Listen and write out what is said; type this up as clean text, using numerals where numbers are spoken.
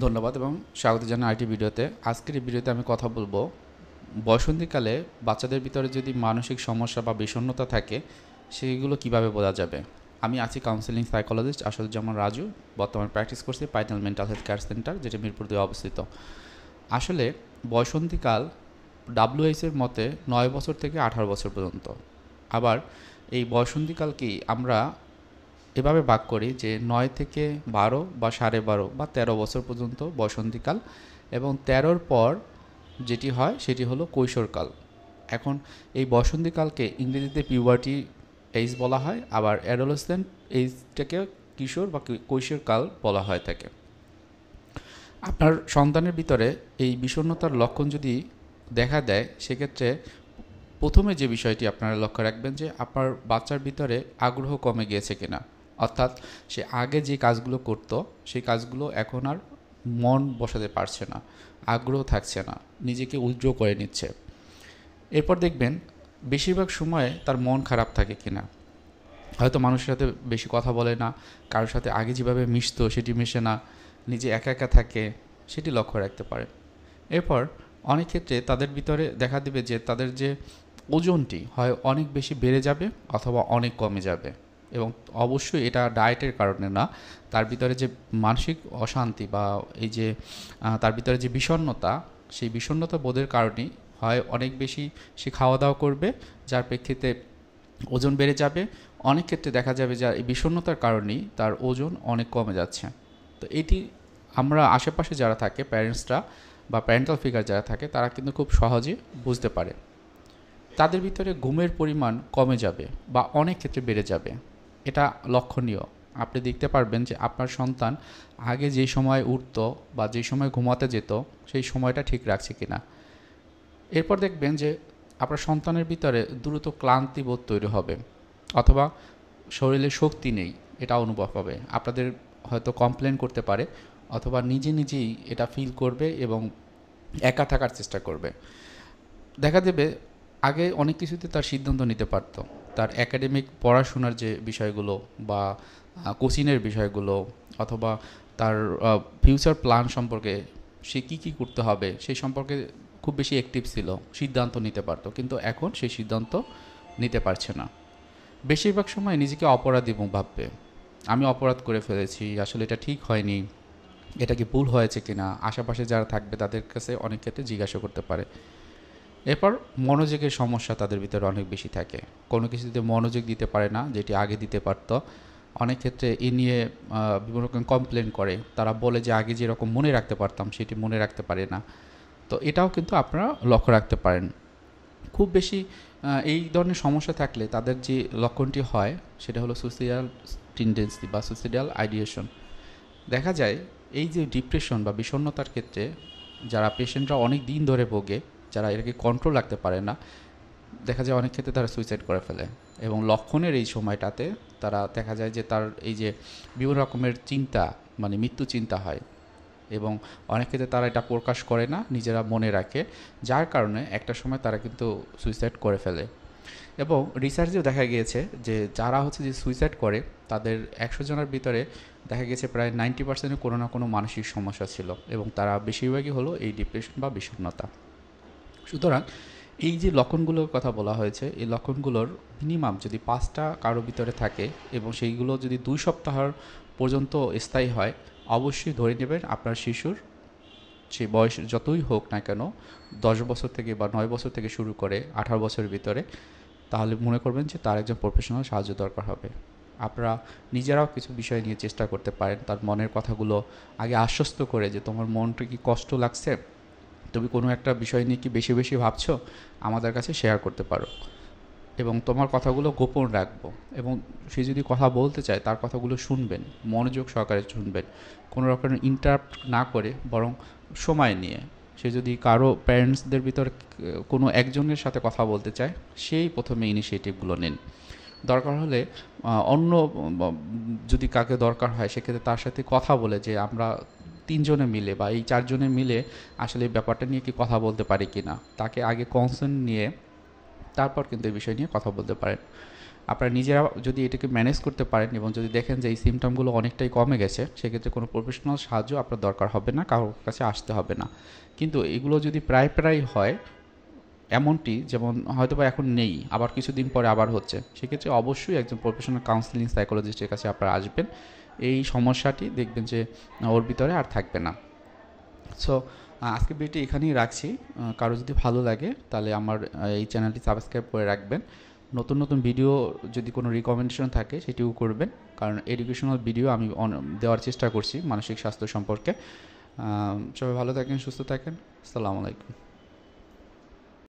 ধন্যবাদ এবং স্বাগত জানাই আরেকটি ভিডিওতে। আজকের এই ভিডিওতে আমি কথা বলবো বয়ঃসন্ধিকালে বাচ্চাদের ভিতরে যদি মানসিক সমস্যা বা বিষণ্ণতা থাকে সেগুলো কিভাবে বোঝা যাবে। আমি আছি কাউন্সিলিং সাইকোলজিস্ট আসাদুজ্জামান রাজু। বর্তমানে প্র্যাকটিস করছি পাইনাল মেন্টাল হেলথ কেয়ার সেন্টার, যেটা মিরপুর 2 অবস্থিত। আসলে বয়ঃসন্ধিকাল ডাব্লিউএইচের মতে 9 বছর থেকে 18 বছর পর্যন্ত। আবার এই বয়ঃসন্ধিকালকেই আমরা এভাবে ভাগ করি যে 9 থেকে 12 বা 12.5 বা 13 বছর পর্যন্ত বসন্তীকাল, এবং 13-র পর যেটি হয় সেটি হলো কৈশোরকাল। এখন এই বসন্তীকালকে ইংরেজিতে পিউবার্টি এইজ বলা হয়, আবার অ্যাডোলেসেন্ট এইজটাকে কিশোর বা কৈশোরকাল বলা হয় থাকে। আপনার সন্তানের ভিতরে এই বিষণ্ণতার লক্ষণ যদি দেখা দেয়, সেক্ষেত্রে প্রথমে যে বিষয়টি আপনারা লক্ষ্য রাখবেন যে আপনার বাচ্চার ভিতরে আগ্রহ কমে গিয়েছে কিনা, অর্থাৎ সে আগে যে কাজগুলো করত সেই কাজগুলো এখন আর মন বসাতে পারছে না, আগ্রহ থাকছে না, নিজেকে উইথড্র করে নিচ্ছে। এরপর দেখবেন বেশিরভাগ সময়ে তার মন খারাপ থাকে কিনা, হয়তো মানুষের সাথে বেশি কথা বলে না, কারোর সাথে আগে যেভাবে মিশতো সেটি মেশে না, নিজে একা একা থাকে, সেটি লক্ষ্য রাখতে পারে। এরপর অনেক ক্ষেত্রে তাদের ভিতরে দেখা দিবে যে তাদের যে ওজনটি হয় অনেক বেশি বেড়ে যাবে অথবা অনেক কমে যাবে, এবং অবশ্যই এটা ডায়েটের কারণে না, তার ভিতরে যে মানসিক অশান্তি বা এই যে তার ভিতরে যে বিষণ্ণতা, সেই বিষণ্ণতা বোধের কারণেই হয় অনেক বেশি সে খাওয়া দাওয়া করবে, যার প্রেক্ষিতে ওজন বেড়ে যাবে। অনেক ক্ষেত্রে দেখা যাবে যে এই বিষণ্ণতার কারণেই তার ওজন অনেক কমে যাচ্ছে। তো এটি আমরা আশেপাশে যারা থাকে প্যারেন্টসরা বা প্যারেন্টাল ফিগার যারা থাকে তারা কিন্তু খুব সহজে বুঝতে পারে। তাদের ভিতরে ঘুমের পরিমাণ কমে যাবে বা অনেক ক্ষেত্রে বেড়ে যাবে, এটা লক্ষণীয়। আপনি দেখতে পারবেন যে আপনার সন্তান আগে যে সময় উঠতো বা যে সময় ঘুমাতে যেত সেই সময়টা ঠিক রাখছে কিনা। এরপর দেখবেন যে আপনার সন্তানের ভিতরে দ্রুত ক্লান্তিবোধ তৈরি হবে, অথবা শরীরে শক্তি নেই এটা অনুভব হবে। আপনাদের হয়তো কমপ্লেন করতে পারে, অথবা নিজে নিজেই এটা ফিল করবে এবং একা থাকার চেষ্টা করবে। দেখা দেবে আগে অনেক কিছুতে তার সিদ্ধান্ত নিতে পারতো, তার একাডেমিক পড়াশোনার যে বিষয়গুলো বা কোচিংয়ের বিষয়গুলো, অথবা তার ফিউচার প্ল্যান সম্পর্কে সে কী কী করতে হবে সেই সম্পর্কে খুব বেশি অ্যাক্টিভ ছিল, সিদ্ধান্ত নিতে পারতো। কিন্তু এখন সেই সিদ্ধান্ত নিতে পারছে না। বেশিরভাগ সময় নিজেকে অপরাধী ভাববে, আমি অপরাধ করে ফেলেছি, আসলে এটা ঠিক হয়নি, এটা কি ভুল হয়েছে কিনা, আশেপাশে যারা থাকবে তাদের কাছে অনেক ক্ষেত্রে জিজ্ঞাসা করতে পারে। এরপর মনোযোগের সমস্যা তাদের ভিতরে অনেক বেশি থাকে, কোনো কিছুতে মনোযোগ দিতে পারে না যেটি আগে দিতে পারত। অনেক ক্ষেত্রে এ নিয়ে বিভিন্ন রকম কমপ্লেন করে, তারা বলে যে আগে যেরকম মনে রাখতে পারতাম সেটি মনে রাখতে পারে না। তো এটাও কিন্তু আপনারা লক্ষ্য রাখতে পারেন। খুব বেশি এই ধরনের সমস্যা থাকলে তাদের যে লক্ষণটি হয় সেটা হলো সুইসাইডাল টেন্ডেন্সি বা সুইসাইডাল আইডিয়েশন। দেখা যায় এই যে ডিপ্রেশন বা বিষণ্ণতার ক্ষেত্রে যারা পেশেন্টরা অনেক দিন ধরে ভোগে, যারা এটাকে কন্ট্রোল রাখতে পারে না, দেখা যায় অনেক ক্ষেত্রে তারা সুইসাইড করে ফেলে। এবং লক্ষণের এই সময়টাতে তারা দেখা যায় যে তার এই যে বিভিন্ন রকমের চিন্তা, মানে মৃত্যু চিন্তা হয়, এবং অনেক ক্ষেত্রে তারা এটা প্রকাশ করে না, নিজেরা মনে রাখে, যার কারণে একটা সময় তারা কিন্তু সুইসাইড করে ফেলে। এবং রিসার্চেও দেখা গিয়েছে যে যারা হচ্ছে যে সুইসাইড করে তাদের 100 জনের ভিতরে দেখা গেছে প্রায় 90%-এর কোনো না কোনো মানসিক সমস্যা ছিল, এবং তারা বেশিরভাগই হলো এই ডিপ্রেশন বা বিষণ্ণতা। সুতরাং এই যে লক্ষণগুলোর কথা বলা হয়েছে, এই লক্ষণগুলোর মিনিমাম যদি 5টা কারো ভিতরে থাকে এবং সেইগুলো যদি 2 সপ্তাহ পর্যন্ত স্থায়ী হয়, অবশ্যই ধরে নেবেন আপনার শিশুর সে বয়স যতই হোক না কেন, 10 বছর থেকে বা 9 বছর থেকে শুরু করে 18 বছরের ভিতরে, তাহলে মনে করবেন যে তার একজন প্রফেশনাল সাহায্য দরকার হবে। আপনারা নিজেরাও কিছু বিষয় নিয়ে চেষ্টা করতে পারেন, তার মনের কথাগুলো আগে আশ্বস্ত করে যে তোমার মনটা কি কষ্ট লাগছে, তুমি কোনো একটা বিষয় নিয়ে কি বেশি বেশি ভাবছো, আমাদের কাছে শেয়ার করতে পারো, এবং তোমার কথাগুলো গোপন রাখবো। এবং সে যদি কথা বলতে চায় তার কথাগুলো শুনবেন, মনোযোগ সহকারে শুনবেন, কোনো রকমের ইন্টারাপ্ট না করে, বরং সময় নিয়ে। সে যদি কারো প্যারেন্টসদের ভিতর কোনো একজনের সাথে কথা বলতে চায়, সেই প্রথমে ইনিশিয়েটিভগুলো নিন। দরকার হলে অন্য যদি কাকে দরকার হয় সেক্ষেত্রে তার সাথে কথা বলে যে আমরা 3 জনে মিলে বা এই 4 জনে মিলে আসলে এই ব্যাপারটা নিয়ে কি কথা বলতে পারি কি না, তাকে আগে কনসার্ন নিয়ে তারপর কিন্তু এই বিষয় নিয়ে কথা বলতে পারেন। আপনারা নিজেরা যদি এটাকে ম্যানেজ করতে পারেন এবং যদি দেখেন যে এই সিমটমগুলো অনেকটাই কমে গেছে, সেক্ষেত্রে কোনো প্রফেশনাল সাহায্য আপনার দরকার হবে না, কারোর কাছে আসতে হবে না। কিন্তু এগুলো যদি প্রায় হয়, এমনটি যেমন হয়তোবা এখন নেই, আবার কিছুদিন পরে আবার হচ্ছে, সেক্ষেত্রে অবশ্যই একজন প্রফেশনাল কাউন্সিলিং সাইকোলজিস্টের কাছে আপনারা আসবেন। এই সমস্যাটি দেখবেন যে ওর ভিতরে আর থাকবে না। সো আজকে ভিডিওটি এখানেই রাখছি। কারো যদি ভালো লাগে তাহলে আমার এই চ্যানেলটি সাবস্ক্রাইব করে রাখবেন। নতুন নতুন ভিডিও যদি কোনো রিকমেন্ডেশন থাকে সেটিও করবেন, কারণ এডুকেশনাল ভিডিও আমি দেওয়ার চেষ্টা করছি মানসিক স্বাস্থ্য সম্পর্কে। সবাই ভালো থাকেন, সুস্থ থাকেন। আসসালামু আলাইকুম।